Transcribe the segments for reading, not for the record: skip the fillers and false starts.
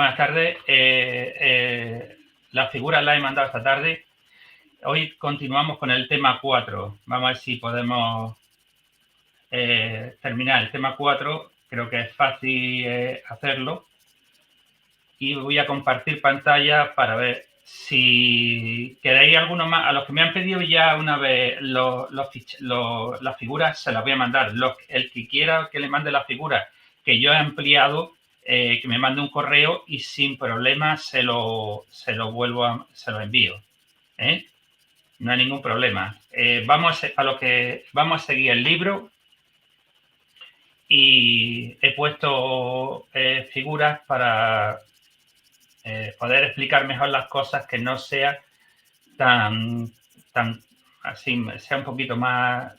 Buenas tardes. Las figuras las he mandado esta tarde. Hoy continuamos con el tema 4. Vamos a ver si podemos terminar el tema 4. Creo que es fácil hacerlo. Y voy a compartir pantalla para ver si queréis alguno más. A los que me han pedido ya una vez las figuras, se las voy a mandar. El que quiera que le mande las figuras que yo he ampliado, que me mande un correo y sin problema se lo envío. No hay ningún problema. Vamos a seguir el libro y he puesto figuras para poder explicar mejor las cosas, que no sea tan así, sea un poquito más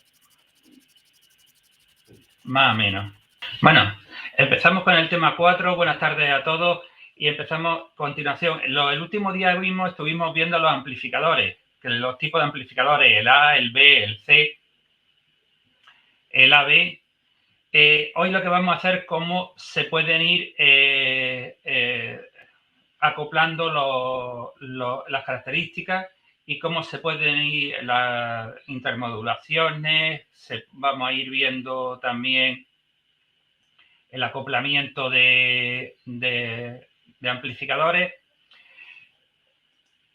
ameno. Bueno, empezamos con el tema 4. Buenas tardes a todos y empezamos a continuación. El último día estuvimos viendo los amplificadores, los tipos de amplificadores, el A, el B, el C, el AB. Hoy lo que vamos a hacer es cómo se pueden ir acoplando las características y cómo se pueden ir las intermodulaciones. Vamos a ir viendo también el acoplamiento de amplificadores.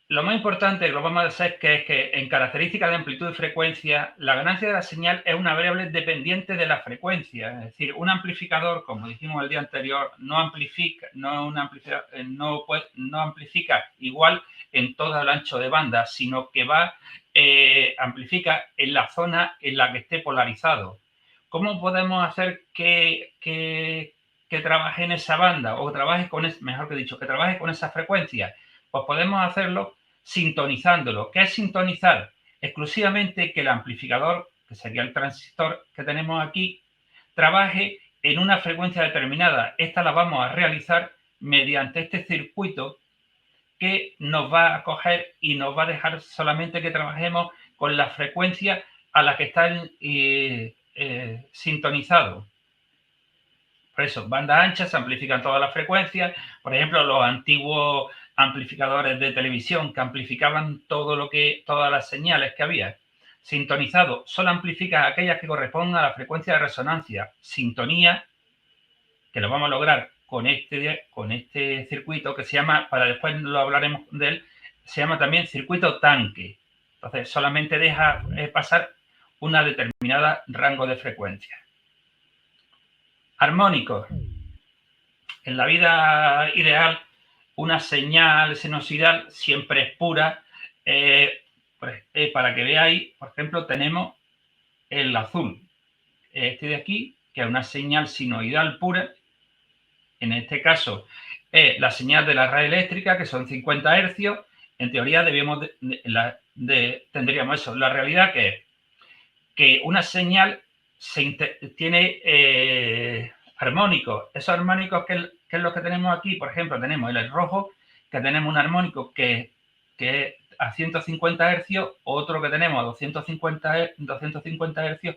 Lo más importante que lo vamos a hacer es que en características de amplitud y frecuencia, la ganancia de la señal es una variable dependiente de la frecuencia. Es decir, un amplificador, como dijimos el día anterior, no amplifica igual en todo el ancho de banda, sino que amplifica en la zona en la que esté polarizado. ¿Cómo podemos hacer que trabaje en esa banda o trabaje que trabaje con esa frecuencia? Pues podemos hacerlo sintonizándolo. ¿Qué es sintonizar? Exclusivamente que el amplificador, que sería el transistor que tenemos aquí, trabaje en una frecuencia determinada. Esta la vamos a realizar mediante este circuito que nos va a coger y nos va a dejar solamente que trabajemos con la frecuencia a la que está sintonizado. Por eso, bandas anchas se amplifican todas las frecuencias. Por ejemplo, los antiguos amplificadores de televisión que amplificaban todas las señales que había. Sintonizado solo amplifica aquellas que correspondan a la frecuencia de resonancia. Sintonía, que lo vamos a lograr con este circuito que se llama, para después lo hablaremos de él, se llama también circuito tanque. Entonces, solamente deja pasar una determinada rango de frecuencia. Armónicos. En la vida ideal, una señal sinusoidal siempre es pura. Para que veáis, por ejemplo, tenemos el azul. Este de aquí, que es una señal sinusoidal pura. En este caso, es la señal de la red eléctrica, que son 50 hercios. En teoría, tendríamos eso. La realidad que es que una señal tiene armónicos. Esos armónicos, ¿qué es lo que tenemos aquí? Por ejemplo, tenemos el rojo, que tenemos un armónico que es a 150 hercios, otro que tenemos a 250 hercios,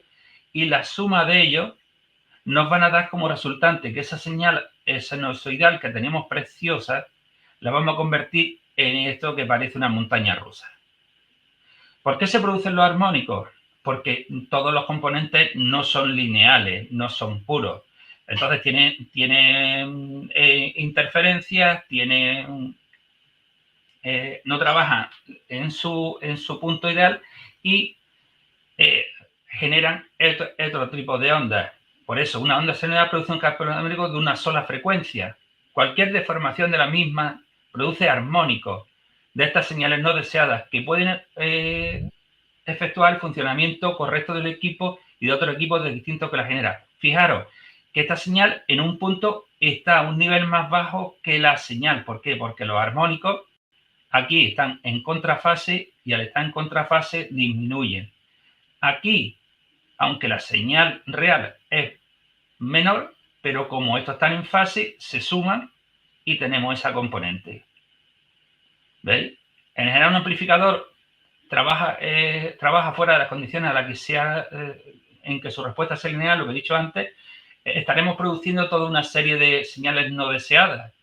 y la suma de ellos nos van a dar como resultante que esa señal sinusoidal que tenemos preciosa, la vamos a convertir en esto que parece una montaña rusa. ¿Por qué se producen los armónicos? Porque todos los componentes no son lineales, no son puros. Entonces tienen interferencias, no trabajan en su punto ideal y generan otro tipo de ondas. Por eso, una onda sinusoidal produce un campo armónico de una sola frecuencia. Cualquier deformación de la misma produce armónicos de estas señales no deseadas que pueden efectuar el funcionamiento correcto del equipo y de otros equipos distintos que la generan. Fijaros que esta señal en un punto está a un nivel más bajo que la señal. ¿Por qué? Porque los armónicos aquí están en contrafase y al estar en contrafase disminuyen. Aquí, aunque la señal real es menor, pero como estos están en fase, se suman y tenemos esa componente. ¿Veis? En general, un amplificador trabaja fuera de las condiciones a las que en que su respuesta sea lineal, lo que he dicho antes. Estaremos produciendo toda una serie de señales no deseadas.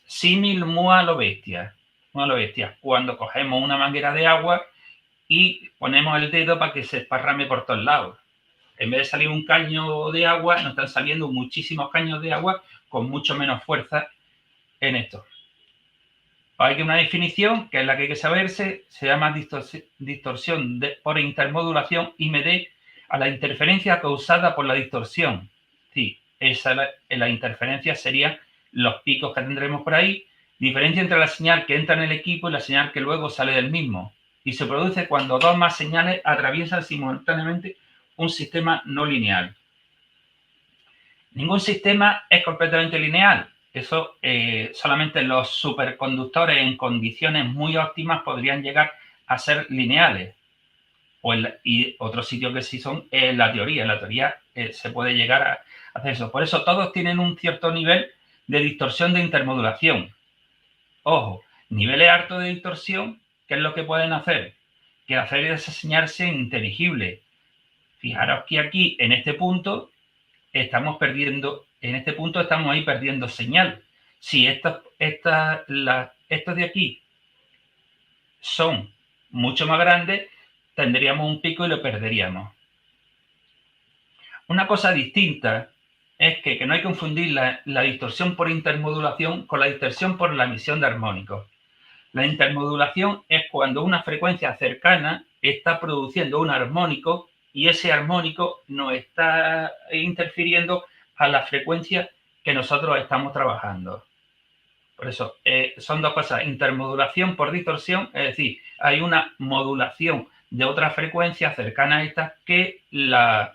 símil muy a lo bestia. Muy a lo bestia. Cuando cogemos una manguera de agua y ponemos el dedo para que se esparrame por todos lados. En vez de salir un caño de agua, nos están saliendo muchísimos caños de agua con mucho menos fuerza en esto. Hay que una definición, que es la que hay que saberse, se llama distorsión por intermodulación y mide a la interferencia causada por la distorsión. Sí, la interferencia serían los picos que tendremos por ahí, diferencia entre la señal que entra en el equipo y la señal que luego sale del mismo. Y se produce cuando dos más señales atraviesan simultáneamente un sistema no lineal. Ningún sistema es completamente lineal. Eso solamente los superconductores en condiciones muy óptimas podrían llegar a ser lineales. Y otro sitio que sí son la teoría. En la teoría se puede llegar a hacer eso. Por eso todos tienen un cierto nivel de distorsión de intermodulación. Ojo, niveles altos de distorsión, ¿qué es lo que pueden hacer? Que hacer esa señal sea inteligible. Fijaros que aquí, en este punto, estamos perdiendo, en este punto estamos ahí perdiendo señal. Si estos de aquí son mucho más grandes, tendríamos un pico y lo perderíamos. Una cosa distinta es que no hay que confundir la distorsión por intermodulación con la distorsión por la emisión de armónicos. La intermodulación es cuando una frecuencia cercana está produciendo un armónico y ese armónico nos está interfiriendo a la frecuencia que nosotros estamos trabajando. Por eso, son dos cosas, intermodulación por distorsión, es decir, hay una modulación de otra frecuencia cercana a esta que la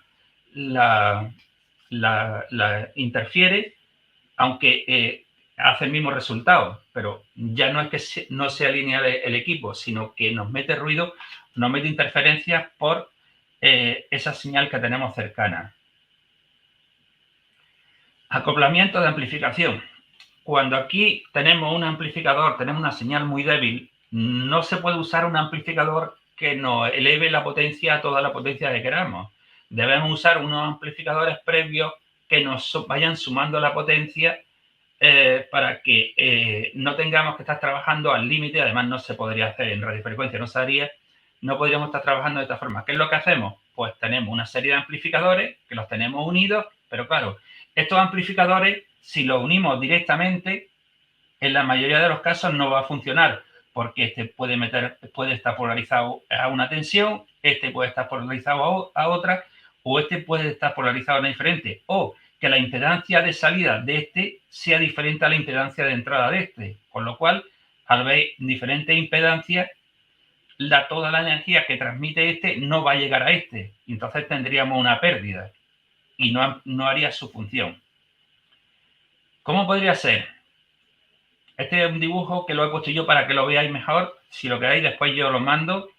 interfiere, aunque hace el mismo resultado, pero ya no es que no sea lineal el equipo, sino que nos mete ruido, nos mete interferencias por esa señal que tenemos cercana. Acoplamiento de amplificación. Cuando aquí tenemos un amplificador, tenemos una señal muy débil, no se puede usar un amplificador que nos eleve la potencia a toda la potencia que queramos. Debemos usar unos amplificadores previos que nos vayan sumando la potencia para que no tengamos que estar trabajando al límite. Además, no se podría hacer en radiofrecuencia, no podríamos estar trabajando de esta forma. ¿Qué es lo que hacemos? Pues tenemos una serie de amplificadores que los tenemos unidos, pero claro, estos amplificadores, si los unimos directamente, en la mayoría de los casos no va a funcionar, porque este puede estar polarizado a una tensión, este puede estar polarizado a otra, o este puede estar polarizado a una diferente, o que la impedancia de salida de este sea diferente a la impedancia de entrada de este, con lo cual, al ver diferentes impedancias, toda la energía que transmite este no va a llegar a este, y entonces tendríamos una pérdida y no haría su función. ¿Cómo podría ser? Este es un dibujo que lo he puesto yo para que lo veáis mejor. Si lo queréis, después yo lo mando.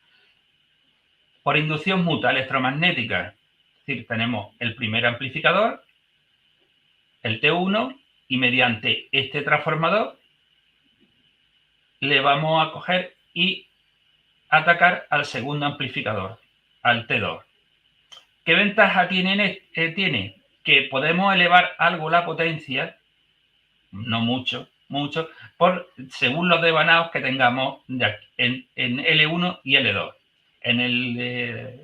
Por inducción mutua electromagnética. Es decir, tenemos el primer amplificador, el T1, y mediante este transformador le vamos a coger y atacar al segundo amplificador, al T2. ¿Qué ventaja tiene? Que podemos elevar algo la potencia, no mucho, según los devanados que tengamos en L1 y L2. En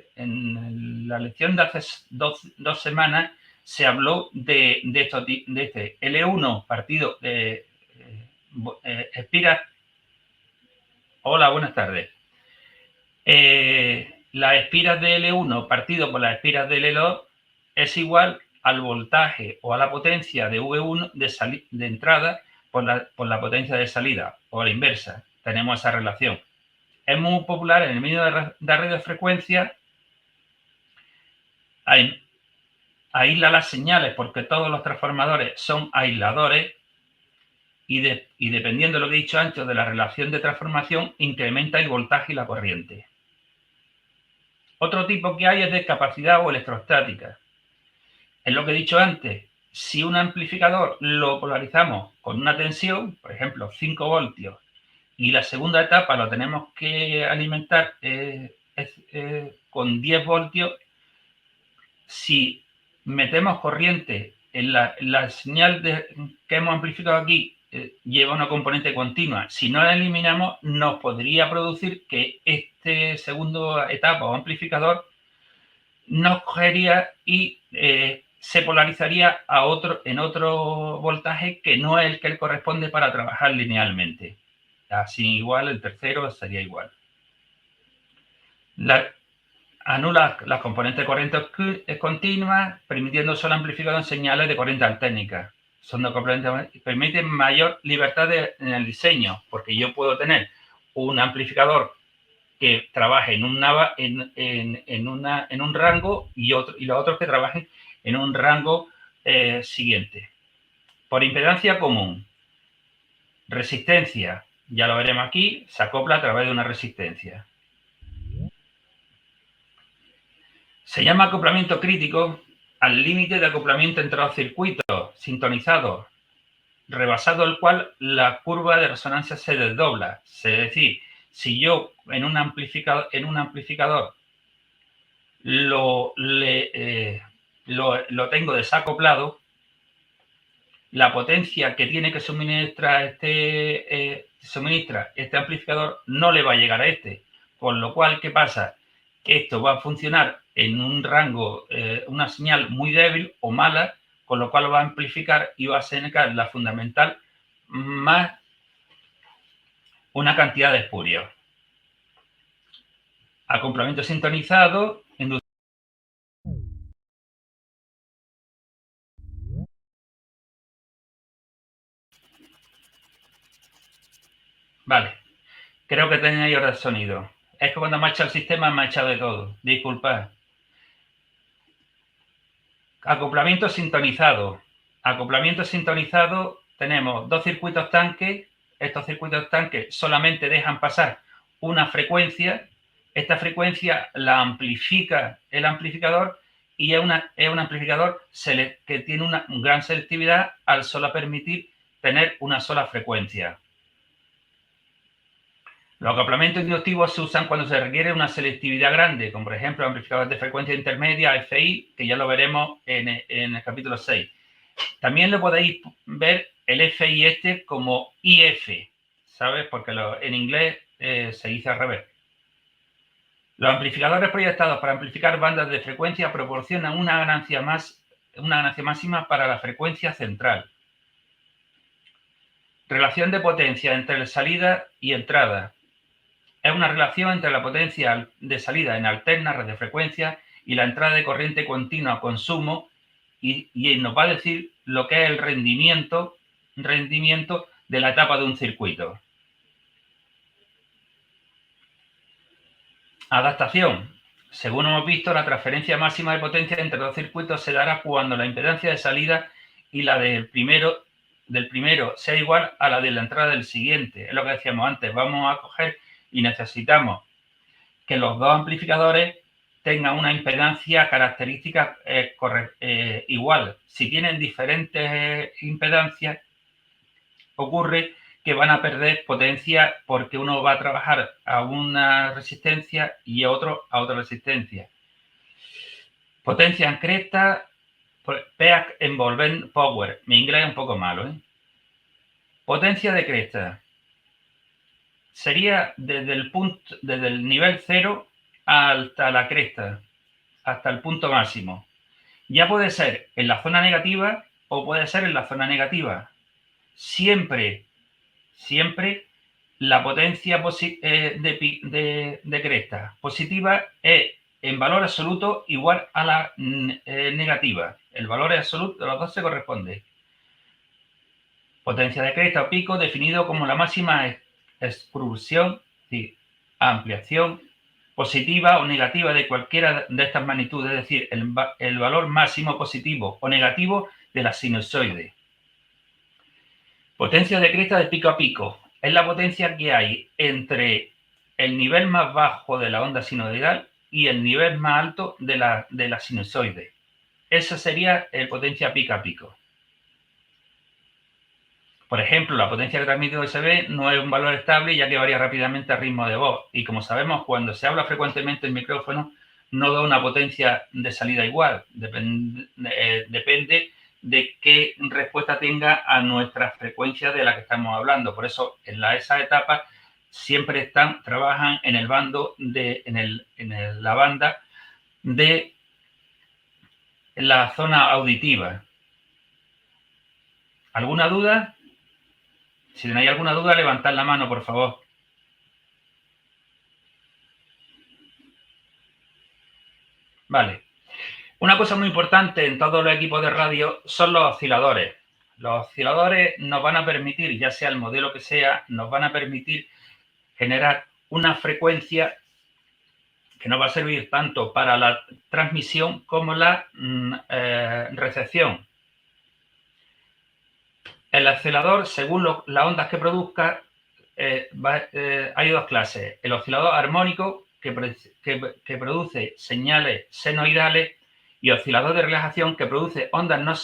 la lección de hace dos semanas se habló de este L1 partido de espiras. Hola, buenas tardes. Las espiras de L1 partido por las espiras de L2 es igual al voltaje o a la potencia de V1 de entrada por la potencia de salida, o a la inversa. Tenemos esa relación. Es muy popular en el medio de radiofrecuencia. Aísla las señales porque todos los transformadores son aisladores y dependiendo de lo que he dicho antes de la relación de transformación, incrementa el voltaje y la corriente. Otro tipo que hay es de capacidad o electrostática. Es lo que he dicho antes. Si un amplificador lo polarizamos con una tensión, por ejemplo, 5 voltios, y la segunda etapa lo tenemos que alimentar con 10 voltios, si metemos corriente en la señal que hemos amplificado aquí lleva una componente continua. Si no la eliminamos, nos podría producir que este segundo etapa o amplificador nos cogería y se polarizaría en otro voltaje que no es el que le corresponde para trabajar linealmente. Así igual, el tercero sería igual. Anula las componentes de corriente continua, permitiendo solo amplificado en señales de corriente alténica. Son dos componentes, permiten mayor libertad en el diseño, porque yo puedo tener un amplificador que trabaje en un rango y los otros que trabajen en un rango siguiente. Por impedancia común. Resistencia, ya lo veremos aquí, se acopla a través de una resistencia. Se llama acoplamiento crítico al límite de acoplamiento entre los circuitos sintonizados, rebasado el cual la curva de resonancia se desdobla. Es decir, si yo en un amplificador lo tengo desacoplado, la potencia que tiene que suministrar este amplificador no le va a llegar a este. Con lo cual, ¿qué pasa? Que esto va a funcionar en un rango, una señal muy débil o mala, con lo cual va a amplificar y va a sacar la fundamental más una cantidad de espurios. Acoplamiento sintonizado, vale, creo que tenéis ahora el sonido. Es que cuando me ha echado el sistema me ha echado de todo. Disculpad. Acoplamiento sintonizado. Acoplamiento sintonizado, tenemos dos circuitos tanques. Estos circuitos tanques solamente dejan pasar una frecuencia. Esta frecuencia la amplifica el amplificador y es un amplificador que tiene una gran selectividad al solo permitir tener una sola frecuencia. Los acoplamientos inductivos se usan cuando se requiere una selectividad grande, como por ejemplo amplificadores de frecuencia intermedia, FI, que ya lo veremos en el capítulo 6. También lo podéis ver el FI este como IF, ¿sabes? Porque en inglés se dice al revés. Los amplificadores proyectados para amplificar bandas de frecuencia proporcionan una ganancia máxima para la frecuencia central. Relación de potencia entre la salida y entrada. Es una relación entre la potencia de salida en alterna radiofrecuencia y la entrada de corriente continua a consumo y nos va a decir lo que es el rendimiento de la etapa de un circuito. Adaptación. Según hemos visto, la transferencia máxima de potencia entre dos circuitos se dará cuando la impedancia de salida y la del primero sea igual a la de la entrada del siguiente. Es lo que decíamos antes. Vamos a coger y necesitamos que los dos amplificadores tengan una impedancia característica igual. Si tienen diferentes impedancias, ocurre que van a perder potencia porque uno va a trabajar a una resistencia y otro a otra resistencia. Potencia en cresta, peak envolvent power. Mi inglés es un poco malo, ¿eh? Potencia de cresta. Sería desde el nivel 0 hasta la cresta, hasta el punto máximo. Ya puede ser en la zona negativa o puede ser en la zona negativa. Siempre la potencia de cresta positiva es en valor absoluto igual a la negativa. El valor absoluto de los dos se corresponde. Potencia de cresta o pico definido como la máxima excursión, ampliación positiva o negativa de cualquiera de estas magnitudes, es decir, el valor máximo positivo o negativo de la sinusoide. Potencia de cresta de pico a pico. Es la potencia que hay entre el nivel más bajo de la onda sinusoidal y el nivel más alto de la sinusoide. Esa sería el potencia pico a pico. Por ejemplo, la potencia que transmite USB no es un valor estable ya que varía rápidamente al ritmo de voz. Y como sabemos, cuando se habla frecuentemente en micrófono, no da una potencia de salida igual. Depende de qué respuesta tenga a nuestra frecuencia de la que estamos hablando. Por eso, en esas etapas siempre trabajan en el bando la banda de la zona auditiva. ¿Alguna duda? Si tenéis alguna duda, levantad la mano, por favor. Vale. Una cosa muy importante en todos los equipos de radio son los osciladores. Los osciladores nos van a permitir, ya sea el modelo que sea, nos van a permitir generar una frecuencia que nos va a servir tanto para la transmisión como la recepción. El oscilador, según las ondas que produzca, hay dos clases. El oscilador armónico, que produce señales senoidales, y oscilador de relajación, que produce ondas no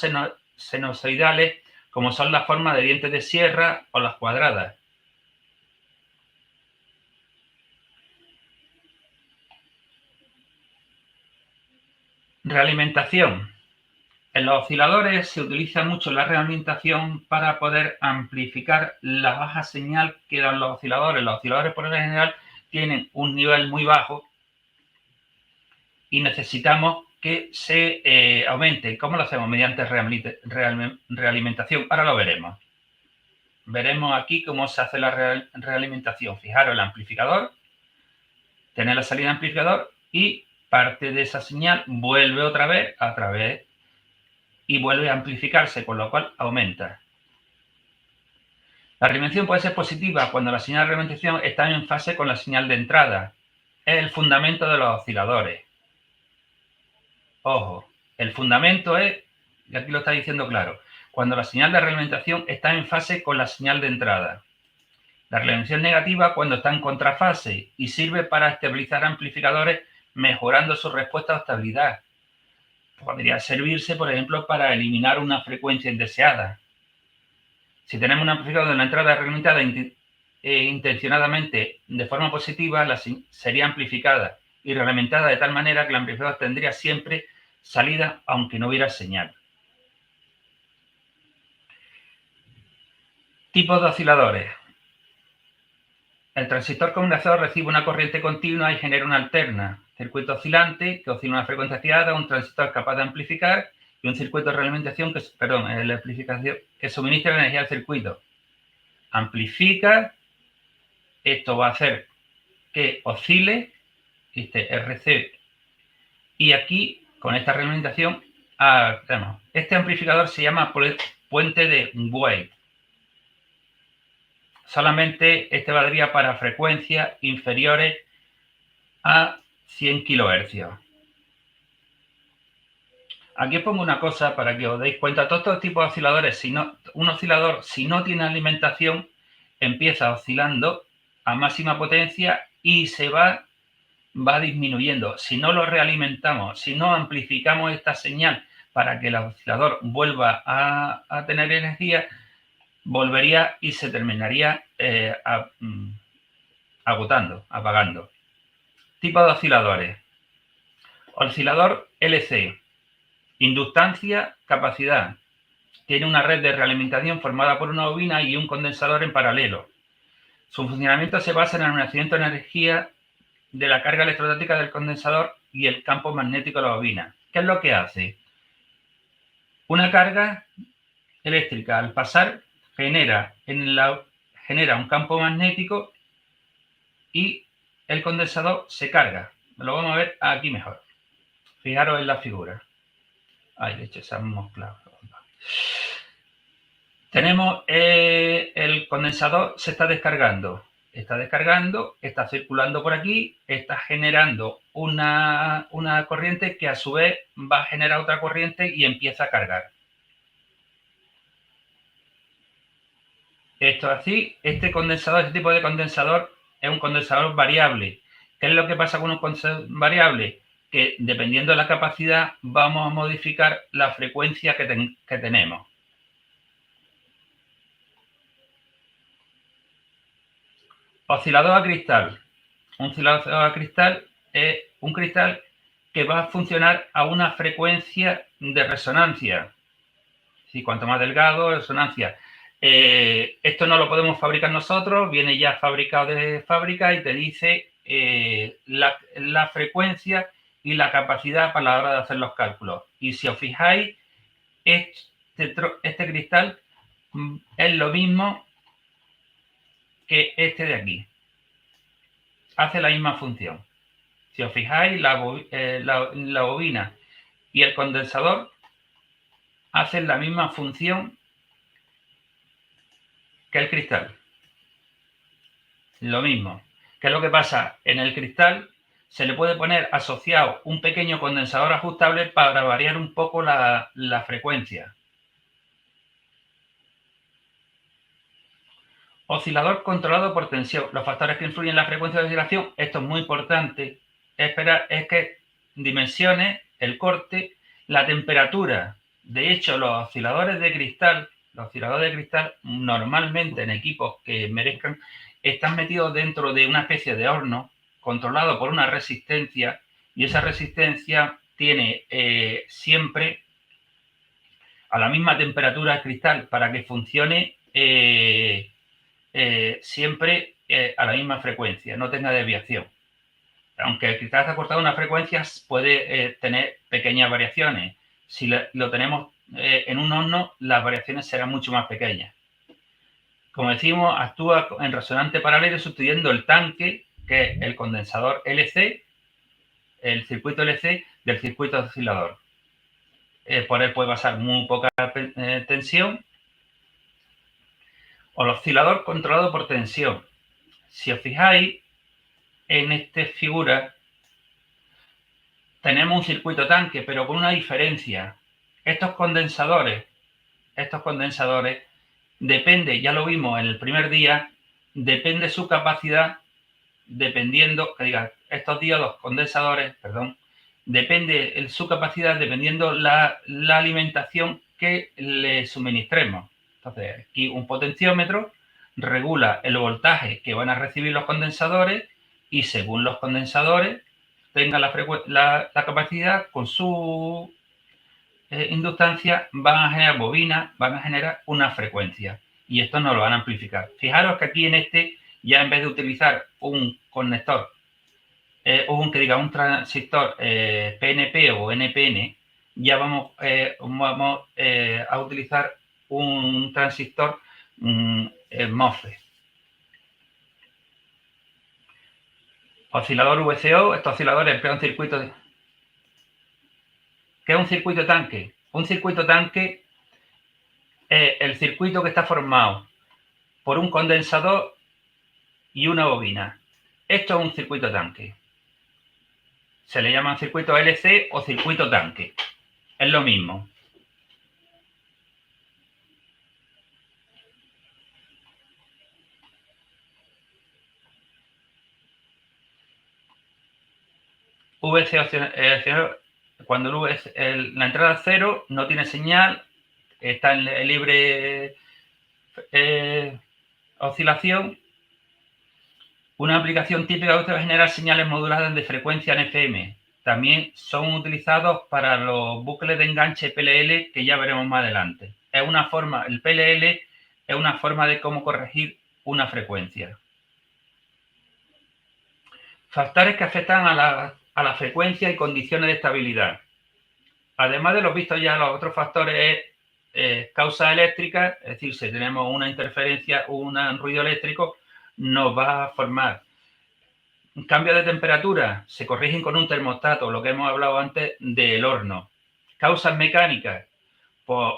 sinusoidales, como son las formas de dientes de sierra o las cuadradas. Realimentación. En los osciladores se utiliza mucho la realimentación para poder amplificar la baja señal que dan los osciladores. Los osciladores, por lo general, tienen un nivel muy bajo y necesitamos que se aumente. ¿Cómo lo hacemos? Mediante realimentación. Ahora lo veremos. Veremos aquí cómo se hace la realimentación. Fijaros, el amplificador, tener la salida del amplificador y parte de esa señal vuelve otra vez a través y vuelve a amplificarse, con lo cual aumenta. La realimentación puede ser positiva cuando la señal de realimentación está en fase con la señal de entrada. Es el fundamento de los osciladores. Ojo, el fundamento es, y aquí lo está diciendo claro, cuando la señal de realimentación está en fase con la señal de entrada. La realimentación negativa cuando está en contrafase y sirve para estabilizar amplificadores mejorando su respuesta a estabilidad. Podría servirse, por ejemplo, para eliminar una frecuencia indeseada. Si tenemos un amplificador de la entrada realimentada intencionadamente de forma positiva, sería amplificada y reglamentada de tal manera que el amplificador tendría siempre salida aunque no hubiera señal. Tipos de osciladores. El transistor condensador recibe una corriente continua y genera una alterna. Circuito oscilante, que oscila a una frecuencia fiada, un transistor capaz de amplificar, y un circuito de realimentación, que suministra la energía al circuito. Amplifica, esto va a hacer que oscile, RC, y aquí, con esta realimentación, este amplificador se llama puente de Wade. Solamente este valdría para frecuencias inferiores a 100 kHz. Aquí os pongo una cosa para que os deis cuenta. Todos estos tipos de osciladores, un oscilador, si no tiene alimentación, empieza oscilando a máxima potencia y se va disminuyendo. Si no lo realimentamos, si no amplificamos esta señal para que el oscilador vuelva a tener energía, volvería y se terminaría agotando, apagando. Tipo de osciladores. Oscilador LC. Inductancia, capacidad. Tiene una red de realimentación formada por una bobina y un condensador en paralelo. Su funcionamiento se basa en el almacenamiento de energía de la carga electrostática del condensador y el campo magnético de la bobina. ¿Qué es lo que hace? Una carga eléctrica al pasar genera un campo magnético y el condensador se carga. Lo vamos a ver aquí mejor. Fijaros en la figura. Ay, de hecho, se han mezclado. Tenemos el condensador se está descargando. Está circulando por aquí, está generando una corriente que a su vez va a generar otra corriente y empieza a cargar. Esto así, este tipo de condensador es un condensador variable. ¿Qué es lo que pasa con un condensador variable? Que dependiendo de la capacidad vamos a modificar la frecuencia que tenemos. Oscilador a cristal. Un oscilador a cristal es un cristal que va a funcionar a una frecuencia de resonancia. Sí, cuanto más delgado, resonancia. Esto no lo podemos fabricar nosotros, viene ya fabricado de fábrica y te dice la frecuencia y la capacidad para la hora de hacer los cálculos. Y si os fijáis, este cristal es lo mismo que este de aquí. Hace la misma función. Si os fijáis, la bobina y el condensador hacen la misma función que el cristal. Lo mismo. ¿Qué es lo que pasa? En el cristal se le puede poner asociado un pequeño condensador ajustable para variar un poco la frecuencia. Oscilador controlado por tensión. Los factores que influyen en la frecuencia de oscilación, esto es muy importante. Es que dimensiones, el corte, la temperatura. De hecho, los osciladores de cristal normalmente en equipos que merezcan, están metidos dentro de una especie de horno controlado por una resistencia, y esa resistencia tiene siempre a la misma temperatura el cristal para que funcione siempre a la misma frecuencia, no tenga desviación. Aunque el cristal está cortado a una frecuencia, puede tener pequeñas variaciones. Si lo tenemos en un horno, las variaciones serán mucho más pequeñas. Como decimos, actúa en resonante paralelo sustituyendo el tanque, que es el condensador LC, el circuito LC del circuito oscilador. Por él puede pasar muy poca tensión. O el oscilador controlado por tensión. Si os fijáis, en esta figura tenemos un circuito tanque, pero con una diferencia. Estos condensadores, depende, ya lo vimos en el primer día, depende su capacidad, dependiendo, estos diodos condensadores, depende su capacidad dependiendo la alimentación que le suministremos. Entonces, aquí un potenciómetro regula el voltaje que van a recibir los condensadores y según los condensadores tengan la capacidad, con su inductancia van a generar bobinas, van a generar una frecuencia y esto nos lo van a amplificar. Fijaros que aquí en este, ya en vez de utilizar un conector un transistor PNP o NPN, ya vamos a utilizar un transistor MOSFET. Oscilador VCO, estos osciladores emplean circuitos de... ¿Qué es un circuito tanque? Un circuito tanque es el circuito que está formado por un condensador y una bobina. Esto es un circuito tanque. Se le llama circuito LC o circuito tanque. Es lo mismo. VC cuando la entrada es 0, no tiene señal, está en libre oscilación. Una aplicación típica de generar señales moduladas de frecuencia en FM. También son utilizados para los bucles de enganche PLL, que ya veremos más adelante. Es una forma, el PLL es una forma de cómo corregir una frecuencia. Factores que afectan a la frecuencia y condiciones de estabilidad. Además de los vistos ya, los otros factores es causa eléctrica, es decir, si tenemos una interferencia o un ruido eléctrico, nos va a formar. Un cambio de temperatura, se corrigen con un termostato, lo que hemos hablado antes del horno. Causas mecánicas, pues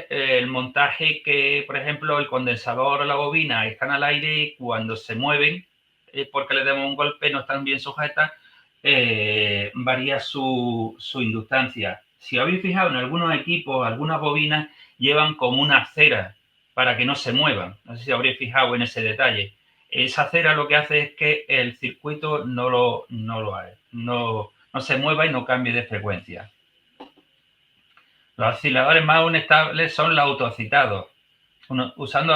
el montaje que, por ejemplo, el condensador o la bobina están al aire y cuando se mueven, porque le demos un golpe, no están bien sujetas, varía su inductancia. Si habéis fijado en algunos equipos, algunas bobinas llevan como una cera para que no se muevan. No sé si habréis fijado en ese detalle. Esa cera lo que hace es que el circuito no se mueva y no cambie de frecuencia. Los osciladores más inestables son los autocitados. Usando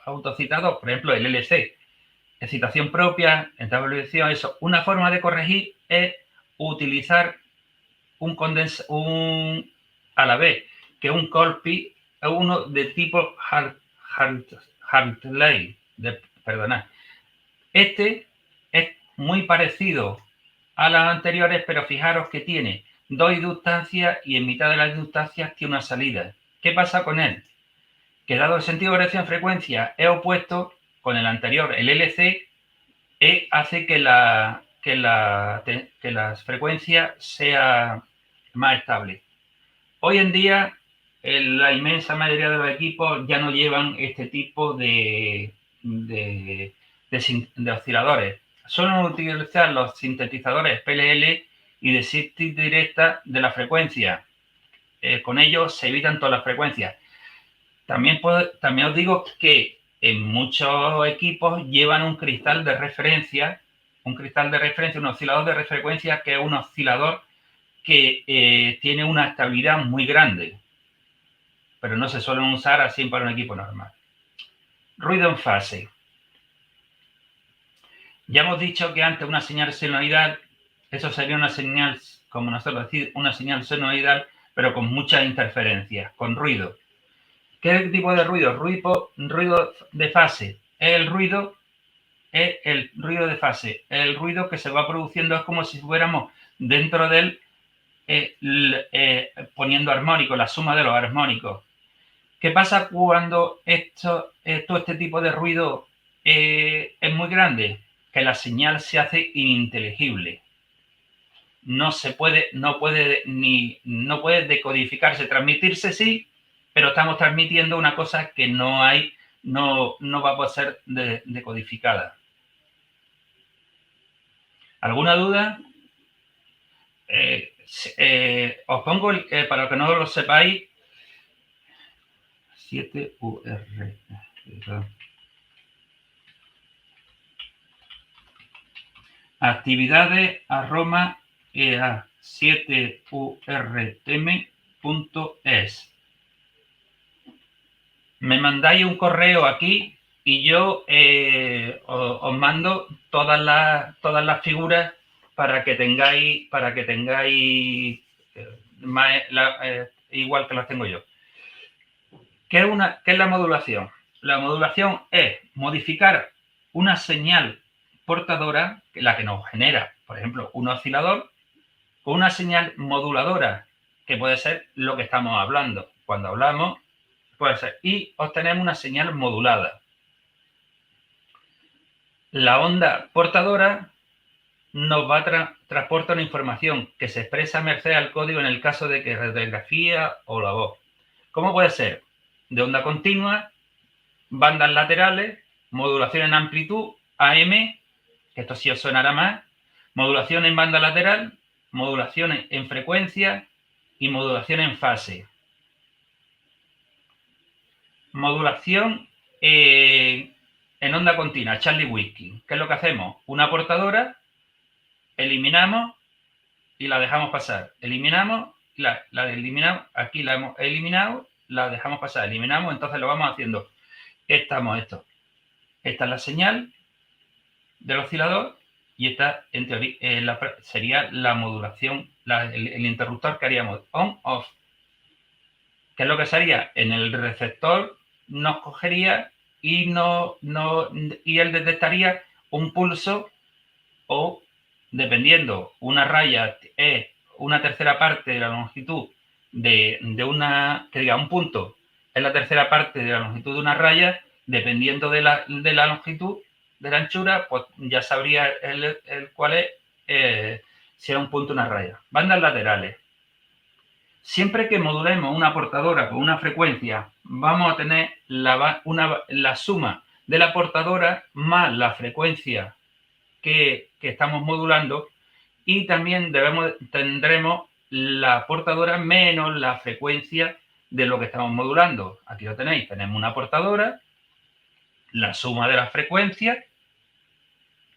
autocitados, por ejemplo, el LC. Excitación propia, estabilización, eso. Una forma de corregir es utilizar a la vez que un Colpi es uno de tipo Hartley. Perdonad. Este es muy parecido a las anteriores, pero fijaros que tiene dos inductancias y en mitad de las inductancias tiene una salida. ¿Qué pasa con él? Que dado el sentido de variación de frecuencia es opuesto con el anterior, el LC, hace que las frecuencias sea más estable. Hoy en día, la inmensa mayoría de los equipos ya no llevan este tipo de osciladores. Suelen utilizar los sintetizadores PLL y de síntesis directa de la frecuencia. Con ellos se evitan todas las frecuencias. También os digo que en muchos equipos llevan un cristal de referencia, un oscilador de refrecuencia, que es un oscilador que tiene una estabilidad muy grande, pero no se suelen usar así para un equipo normal. Ruido en fase. Ya hemos dicho que antes una señal senoidal, eso sería una señal, como nosotros decimos, una señal senoidal, pero con muchas interferencias, con ruido. ¿Qué tipo de ruido? Ruido de fase. El ruido de fase. El ruido que se va produciendo es como si estuviéramos dentro de él poniendo armónicos, la suma de los armónicos. ¿Qué pasa cuando todo este tipo de ruido es muy grande? Que la señal se hace ininteligible. No puede decodificarse, transmitirse sí, pero estamos transmitiendo una cosa que no va a poder ser decodificada. ¿Alguna duda? Os pongo, para que no lo sepáis, 7UR. Actividades @7urtm.es. Me mandáis un correo aquí y yo os mando todas las figuras para que tengáis igual que las tengo yo. ¿Qué es la modulación? La modulación es modificar una señal portadora, la que nos genera, por ejemplo, un oscilador, con una señal moduladora, que puede ser lo que estamos hablando. Cuando hablamos, puede ser, y obtenemos una señal modulada. La onda portadora nos va a transportar una información que se expresa a merced al código en el caso de que radiografía o la voz. ¿Cómo puede ser? De onda continua, bandas laterales, modulación en amplitud, AM, que esto sí os sonará más, modulación en banda lateral, modulación en frecuencia y modulación en fase. Modulación en onda continua, Charlie Whiskey. ¿Qué es lo que hacemos? Una portadora, eliminamos y la dejamos pasar. Eliminamos, la eliminamos, aquí la hemos eliminado, la dejamos pasar, eliminamos, entonces lo vamos haciendo. Esta es la señal del oscilador y esta en teoría sería la modulación, el interruptor que haríamos on-off. ¿Qué es lo que sería? En el receptor nos cogería y él detectaría un pulso o, dependiendo, una raya es una tercera parte de la longitud un punto es la tercera parte de la longitud de una raya, dependiendo de la longitud, de la anchura, pues ya sabría el cuál es, si era un punto o una raya. Bandas laterales. Siempre que modulemos una portadora con una frecuencia, vamos a tener la suma de la portadora más la frecuencia que estamos modulando, y también tendremos la portadora menos la frecuencia de lo que estamos modulando. Aquí lo tenéis, tenemos una portadora, la suma de las frecuencias,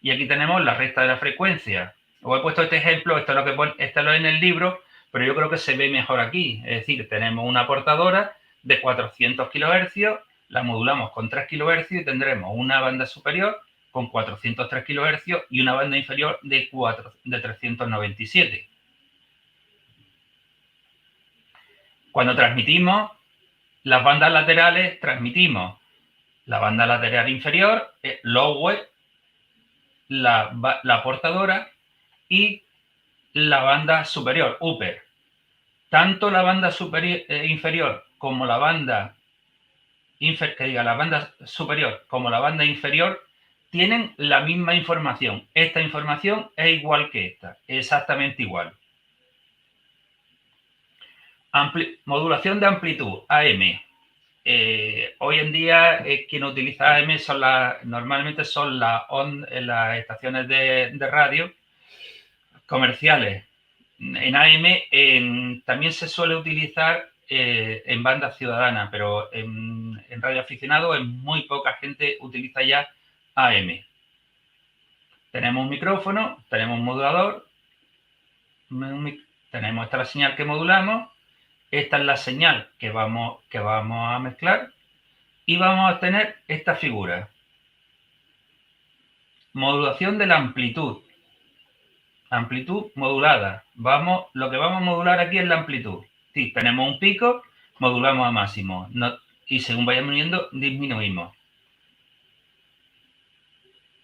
y aquí tenemos la resta de la frecuencia. Os he puesto este ejemplo, esto es lo en el libro, pero yo creo que se ve mejor aquí. Es decir, tenemos una portadora de 400 kHz, la modulamos con 3 kHz y tendremos una banda superior con 403 kHz y una banda inferior de 397. Cuando transmitimos las bandas laterales, transmitimos la banda lateral inferior, lower, la portadora, y la banda superior, upper. Tanto la banda inferior como la banda la banda superior como la banda inferior tienen la misma información. Esta información es igual que esta, exactamente igual. Modulación de amplitud, AM. Hoy en día quien utiliza AM normalmente son las estaciones de radio comerciales. En AM también se suele utilizar en bandas ciudadanas, pero en radio aficionado muy poca gente utiliza ya AM. Tenemos un micrófono, tenemos un modulador, tenemos esta la señal que modulamos, esta es la señal que vamos a mezclar y vamos a tener esta figura. Modulación de la amplitud. Amplitud modulada. Lo que vamos a modular aquí es la amplitud. Si tenemos un pico, modulamos a máximo. Y según vayamos uniendo, disminuimos.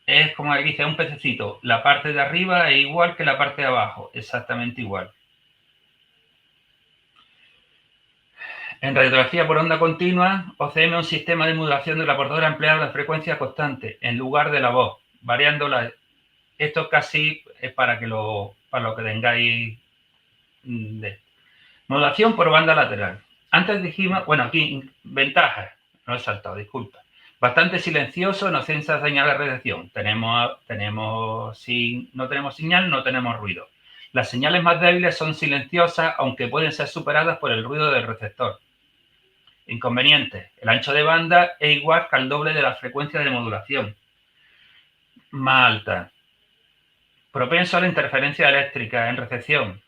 Es como aquí dice un pececito. La parte de arriba es igual que la parte de abajo. Exactamente igual. En radiografía por onda continua, OCM es un sistema de modulación de la portadora empleada de frecuencia constante en lugar de la voz, variándola. Esto casi es para lo que tengáis de modulación por banda lateral. Antes dijimos, bueno, aquí ventajas, no he saltado, disculpa. Bastante silencioso, no censa señal de recepción. No tenemos señal, no tenemos ruido. Las señales más débiles son silenciosas, aunque pueden ser superadas por el ruido del receptor. Inconvenientes. El ancho de banda es igual que al doble de la frecuencia de modulación. Más alta. Propenso a la interferencia eléctrica en recepción.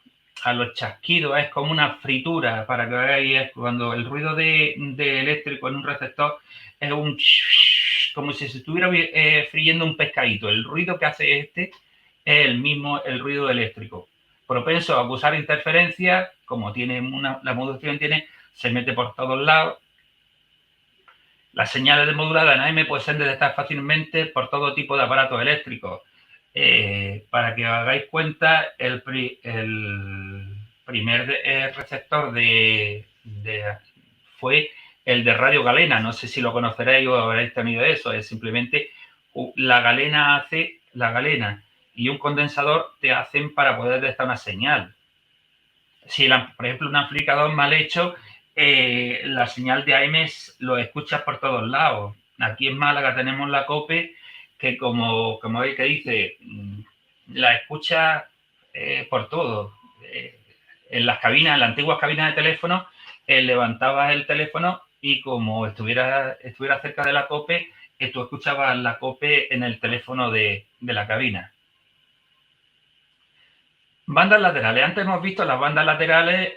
A los chasquidos, es como una fritura, para que veáis, cuando el ruido de eléctrico en un receptor es como si se estuviera friendo un pescadito. El ruido que hace es el mismo, el ruido eléctrico. Propenso a acusar interferencia, como la modulación se mete por todos lados. Las señales de modulada en AM pueden ser detectadas fácilmente por todo tipo de aparatos eléctricos. Para que os hagáis cuenta, el primer receptor fue el de Radio Galena. No sé si lo conoceréis o habréis tenido eso. Es simplemente la galena y un condensador te hacen para poder detectar una señal. Si, por ejemplo, un amplificador mal hecho, la señal de AM lo escuchas por todos lados. Aquí en Málaga tenemos la COPE, que como veis que dice, la escucha por todo. En las antiguas cabinas de teléfono, levantabas el teléfono y como estuviera cerca de la COPE, tú escuchabas la COPE en el teléfono de la cabina. Bandas laterales. Antes hemos visto las bandas laterales,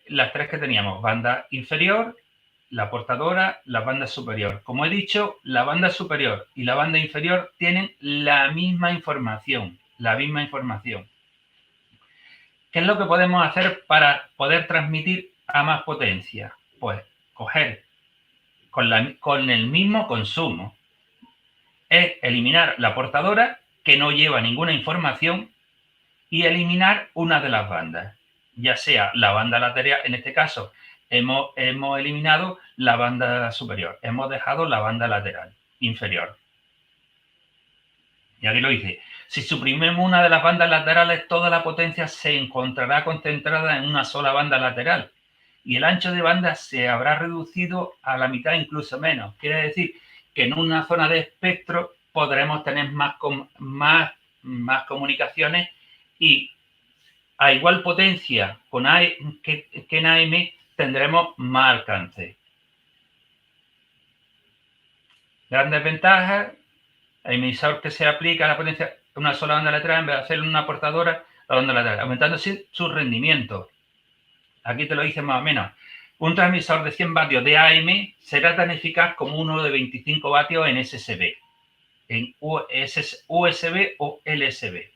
las tres que teníamos. Banda inferior, la portadora, la banda superior. Como he dicho, la banda superior y la banda inferior tienen la misma información. ¿Qué es lo que podemos hacer para poder transmitir a más potencia? Pues coger con el mismo consumo. Es eliminar la portadora que no lleva ninguna información y eliminar una de las bandas, ya sea la banda lateral. En este caso hemos eliminado la banda superior, hemos dejado la banda lateral inferior. Y aquí lo dice: si suprimimos una de las bandas laterales, toda la potencia se encontrará concentrada en una sola banda lateral y el ancho de banda se habrá reducido a la mitad, incluso menos. Quiere decir que en una zona de espectro podremos tener más comunicaciones y a igual potencia que en AM tendremos más alcance. Grandes ventajas: el emisor que se aplica a la potencia una sola banda lateral en vez de hacer una portadora la banda lateral, aumentando así su rendimiento. Aquí te lo dice más o menos. Un transmisor de 100 vatios de AM será tan eficaz como uno de 25 vatios en SSB, en USB o LSB.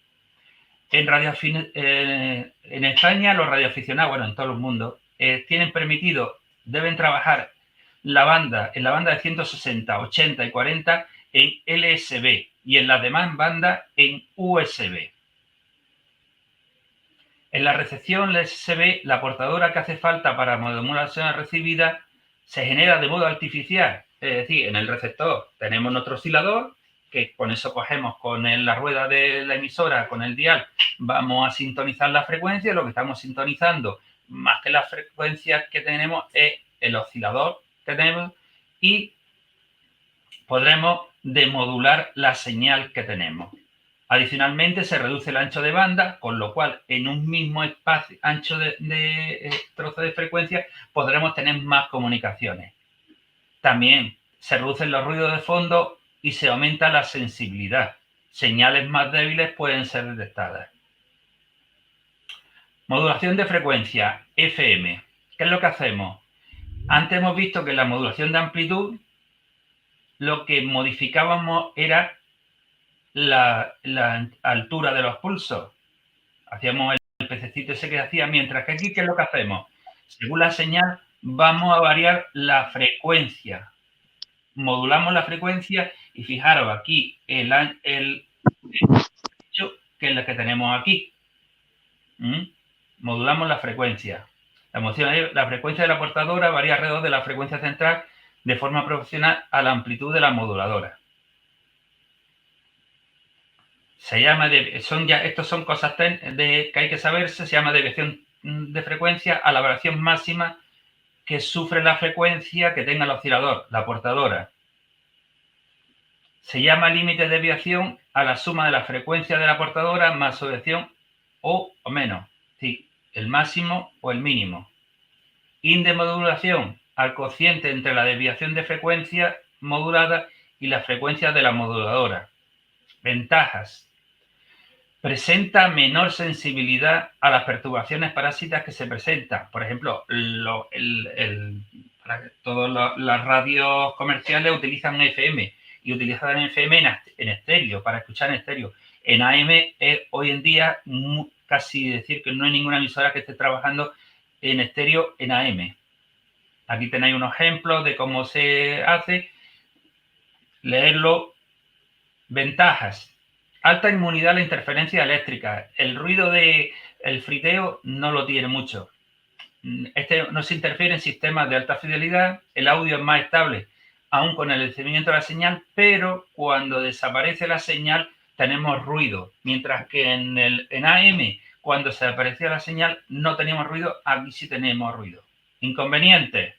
En España, los radioaficionados, bueno, en todo el mundo, tienen permitido, deben trabajar en la banda de 160, 80 y 40 en LSB y en las demás bandas en USB. En la recepción LSB, la portadora que hace falta para modulación recibida se genera de modo artificial. Es decir, en el receptor tenemos nuestro oscilador, que con eso cogemos con la rueda de la emisora, con el dial, vamos a sintonizar la frecuencia. Lo que estamos sintonizando, más que las frecuencias que tenemos, es el oscilador que tenemos y podremos demodular la señal que tenemos. Adicionalmente, se reduce el ancho de banda, con lo cual en un mismo espacio ancho de trozo de frecuencia podremos tener más comunicaciones. También se reducen los ruidos de fondo y se aumenta la sensibilidad. Señales más débiles pueden ser detectadas. Modulación de frecuencia, FM. ¿Qué es lo que hacemos? Antes hemos visto que en la modulación de amplitud lo que modificábamos era la altura de los pulsos. Hacíamos el pececito ese que hacía, mientras que aquí, ¿qué es lo que hacemos? Según la señal, vamos a variar la frecuencia. Modulamos la frecuencia y fijaros aquí el que es la que tenemos aquí. Modulamos la frecuencia. La frecuencia de la portadora varía alrededor de la frecuencia central de forma proporcional a la amplitud de la moduladora. Se llama, estos son cosas que hay que saberse, se llama desviación de frecuencia a la variación máxima que sufre la frecuencia que tenga el oscilador, la portadora. Se llama límite de desviación a la suma de la frecuencia de la portadora más su desviación o menos, es decir, el máximo o el mínimo. Índice de modulación al cociente entre la desviación de frecuencia modulada y la frecuencia de la moduladora. Ventajas. Presenta menor sensibilidad a las perturbaciones parásitas que se presentan. Por ejemplo, todas las radios comerciales utilizan FM y utilizan FM en estéreo, para escuchar en estéreo. En AM hoy en día casi decir que no hay ninguna emisora que esté trabajando en estéreo en AM. Aquí tenéis unos ejemplos de cómo se hace. Leerlo. Ventajas. Alta inmunidad a la interferencia eléctrica. El ruido del friteo no lo tiene mucho. No se interfiere en sistemas de alta fidelidad. El audio es más estable, aún con el descendimiento de la señal, pero cuando desaparece la señal tenemos ruido. Mientras que en AM, cuando se aparecía la señal, no teníamos ruido. Aquí sí tenemos ruido. Inconvenientes.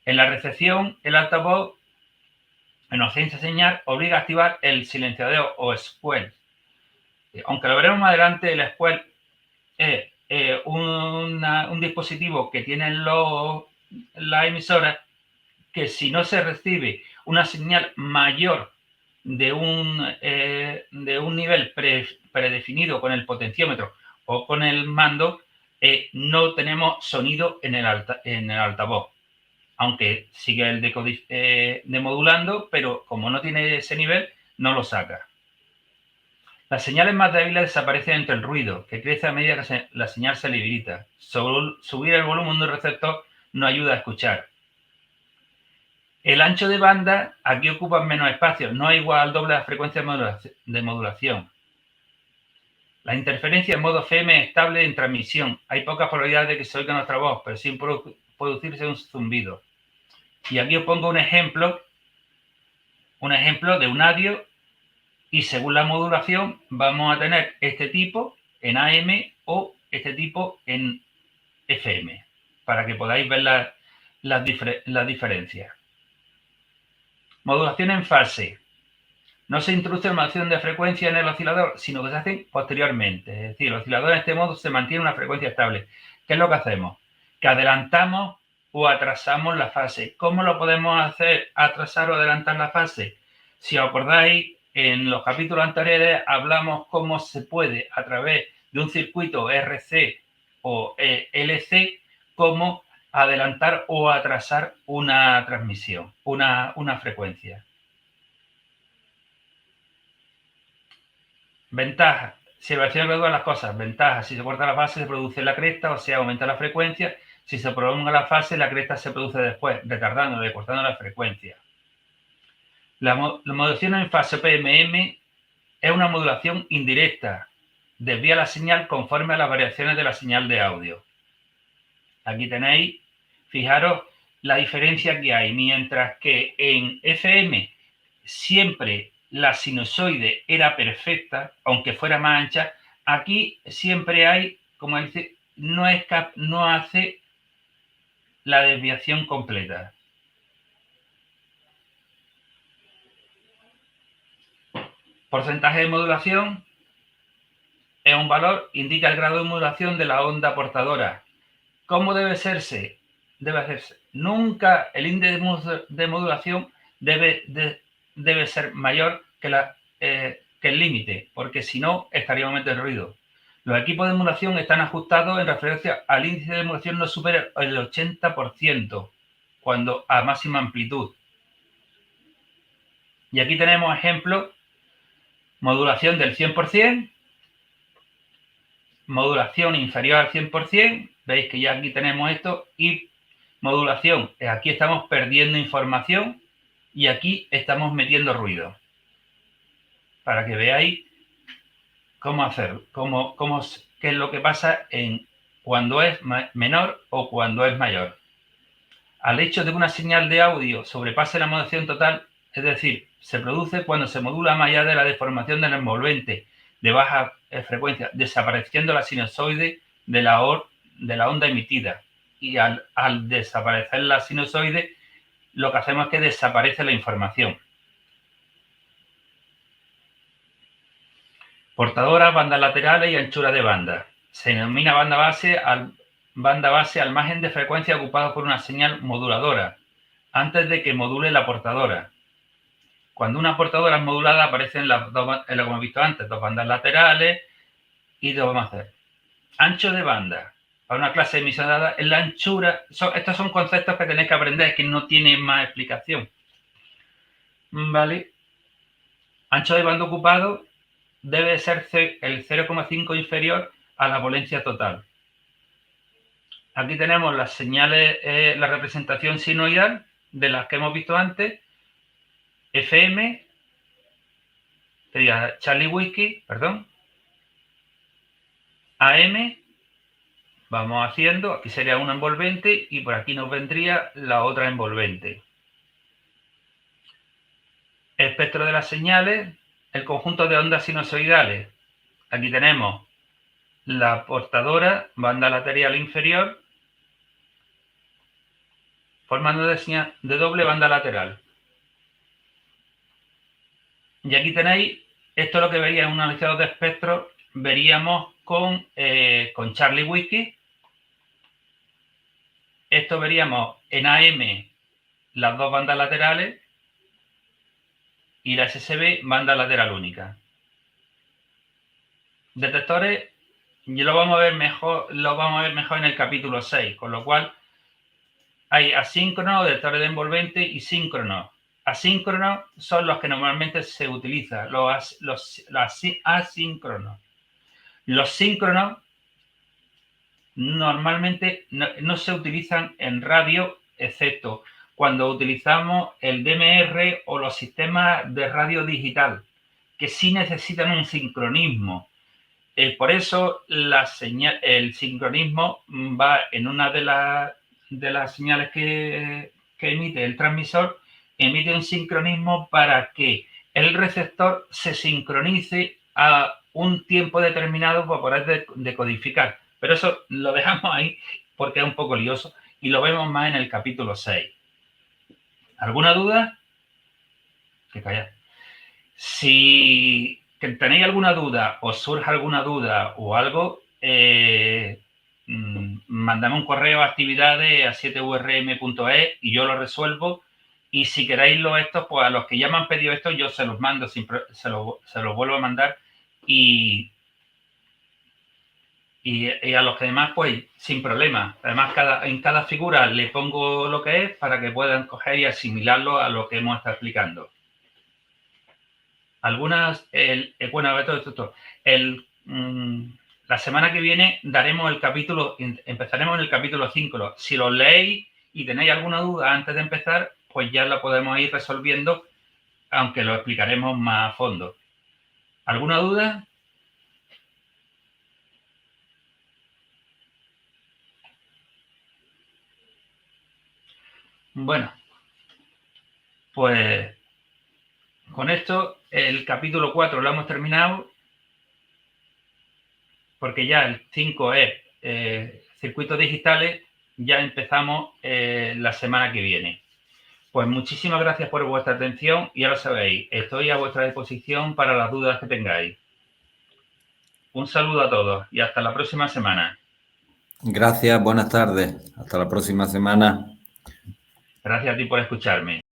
En la recepción, el altavoz en ausencia de señal obliga a activar el silenciador o squelch. Aunque lo veremos más adelante, el squelch es un dispositivo que tienen las emisoras que si no se recibe una señal mayor de un nivel predefinido con el potenciómetro o con el mando, no tenemos sonido en el altavoz. Aunque sigue el demodulando, pero como no tiene ese nivel, no lo saca. Las señales más débiles desaparecen entre el ruido, que crece a medida que la señal se debilita. Subir el volumen de un receptor no ayuda a escuchar. El ancho de banda aquí ocupa menos espacio, no es igual al doble de la frecuencia de modulación. La interferencia en modo FM es estable en transmisión. Hay pocas probabilidades de que se oiga nuestra voz, pero sin producirse un zumbido. Y aquí os pongo un ejemplo de un audio, y según la modulación vamos a tener este tipo en AM o este tipo en FM, para que podáis ver las diferencias. Modulación en fase. No se introduce modulación de frecuencia en el oscilador, sino que se hace posteriormente. Es decir, el oscilador en este modo se mantiene una frecuencia estable. ¿Qué es lo que hacemos? Que adelantamos o atrasamos la fase. ¿Cómo lo podemos hacer, atrasar o adelantar la fase? Si os acordáis, en los capítulos anteriores hablamos cómo se puede, a través de un circuito RC o LC, cómo adelantar o atrasar una transmisión, una frecuencia. Ventaja. Si varía gradual las cosas. Ventaja. Si se corta la fase, se produce la cresta, o sea, aumenta la frecuencia. Si se prolonga la fase, la cresta se produce después, retardando, cortando la frecuencia. La modulación en fase PMM es una modulación indirecta. Desvía la señal conforme a las variaciones de la señal de audio. Aquí tenéis, fijaros la diferencia que hay. Mientras que en FM siempre la sinusoide era perfecta, aunque fuera más ancha, aquí siempre hay, como dice, no hace la desviación completa. Porcentaje de modulación es un valor, indica el grado de modulación de la onda portadora. ¿Cómo debe hacerse? Nunca el índice de modulación debe ser mayor que el límite, porque si no estaríamos metiendo ruido. Los equipos de modulación están ajustados en referencia al índice de modulación no supera el 80% cuando a máxima amplitud. Y aquí tenemos ejemplos: modulación del 100%, modulación inferior al 100%, veis que ya aquí tenemos esto, y modulación, aquí estamos perdiendo información y aquí estamos metiendo ruido. Para que veáis cómo hacer, qué es lo que pasa cuando es menor o cuando es mayor. Al hecho de que una señal de audio sobrepase la modulación total, es decir, se produce cuando se modula más allá de la deformación del envolvente de baja frecuencia, desapareciendo la sinusoide de la onda emitida. Y al desaparecer la sinusoide, lo que hacemos es que desaparece la información. Portadoras, bandas laterales y anchura de banda. Se denomina banda base al margen de frecuencia ocupado por una señal moduladora, antes de que module la portadora. Cuando una portadora es modulada, aparecen lo que hemos visto antes, dos bandas laterales y lo vamos a hacer. Ancho de banda. Para una clase de emisión dada, en la anchura, estos son conceptos que tenéis que aprender, que no tienen más explicación. ¿Vale? Ancho de banda ocupado debe ser el 0,5 inferior a la potencia total. Aquí tenemos las señales, la representación sinoidal de las que hemos visto antes. FM, sería Charlie Whiskey, perdón. AM, vamos haciendo, aquí sería una envolvente y por aquí nos vendría la otra envolvente. Espectro de las señales, el conjunto de ondas sinusoidales. Aquí tenemos la portadora, banda lateral inferior, formando de señal de doble banda lateral. Y aquí tenéis, esto es lo que veríais en un analizador de espectro, veríamos con Charlie Whiskey. Esto veríamos en AM las dos bandas laterales y la SSB banda lateral única. Detectores, y lo vamos a ver mejor en el capítulo 6, con lo cual hay asíncronos, detectores de envolvente y síncronos. Asíncronos son los que normalmente se utilizan, los asíncronos. Los síncronos normalmente no se utilizan en radio, excepto cuando utilizamos el DMR o los sistemas de radio digital, que sí necesitan un sincronismo. Por eso el sincronismo va en una de las señales que emite el transmisor, emite un sincronismo para que el receptor se sincronice a un tiempo determinado para poder decodificar. Pero eso lo dejamos ahí porque es un poco lioso y lo vemos más en el capítulo 6. ¿Alguna duda? Que callar. Si tenéis alguna duda, os surge alguna duda o algo, mandame un correo a actividades@7urm.es y yo lo resuelvo. Y si queréis pues a los que ya me han pedido esto, yo se los mando, se los vuelvo a mandar y a los que demás, pues sin problema. Además, en cada figura le pongo lo que es para que puedan coger y asimilarlo a lo que hemos estado explicando. Algunas, bueno, a ver todo esto. La La semana que viene empezaremos en el capítulo 5. Si lo leéis y tenéis alguna duda antes de empezar, pues ya la podemos ir resolviendo, aunque lo explicaremos más a fondo. ¿Alguna duda? Bueno, pues con esto el capítulo 4 lo hemos terminado, porque ya el 5 es circuitos digitales. Ya empezamos la semana que viene. Pues muchísimas gracias por vuestra atención y ya lo sabéis, estoy a vuestra disposición para las dudas que tengáis. Un saludo a todos y hasta la próxima semana. Gracias, buenas tardes. Hasta la próxima semana. Gracias a ti por escucharme.